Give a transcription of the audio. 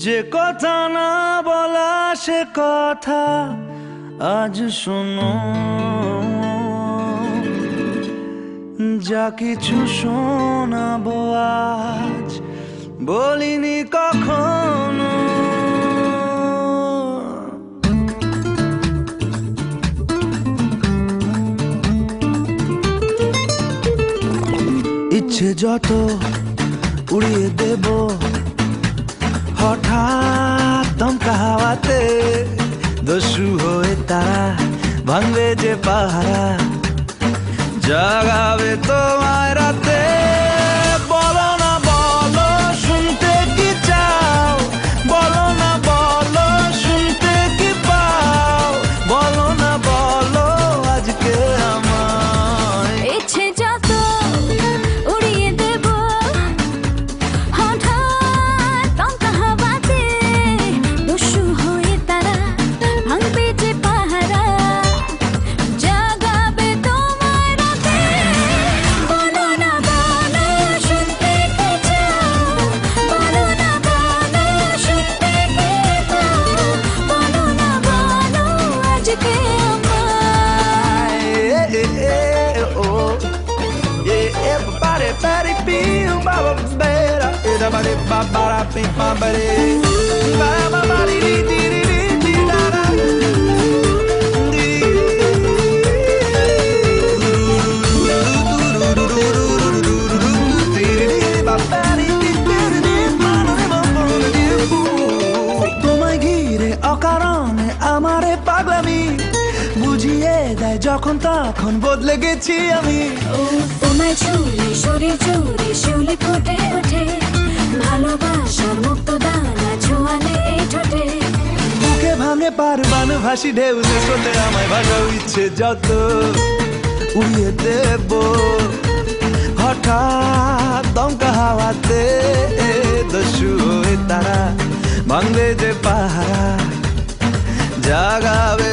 যে কথা না বলা সে কথা আজ শোনো, যা কিছু শোনাবো আজ বলিনি কখনো। ইচ্ছে যত উড়িয়ে দেব হঠাৎ দমকা হাওয়াতে, দস্যু হয়ে তারা ভাঙবে যে পাহারা, জাগাবে তোমায় রাতে। বলো না বলো শুনতে কি চাও, বলো না বলো শুনতে কি পাও, বলো না বলো আজকে আমায়। ইচ্ছে যত উড়িয়ে দেব হঠাৎ দমকা হাওয়াতে, দস্যু হয়ে তারা ভাঙবে যে পাহারা, জাগাবে তোমায় রাতে। বলো না বলো শুনতে কি চাও, বলো না বলো শুনতে কি পাও, বলো না বলো আজকে আমায়। Everybody, feel my better. Everybody, ba-ba-da, beat my body. Ba-ba-ba-dee, dee, dee, dee, dee, dee, da-da. তোমায় ঘিরে অকারণে আমারে পাগলামি বুঝিয়ে দেয় যখন তখন বদলে গেছি আমি। তোমায় ছুঁলে শরীর জুড়ে শিউলি ফুটে ওঠে, ভালোবাসার মুক্ত দানা ছোঁয়ালে এই ঠোঁটে। বুকে ভাঙে পারবান ভাসি ঢেউ শেষ হতে আমায় ভাসাও ইচ্ছে যত উড়িয়ে দেব হঠাৎ দমকা হাওয়াতে, দস্যু হয়ে তারা ভাঙবে যে পাহারা, জাগাবে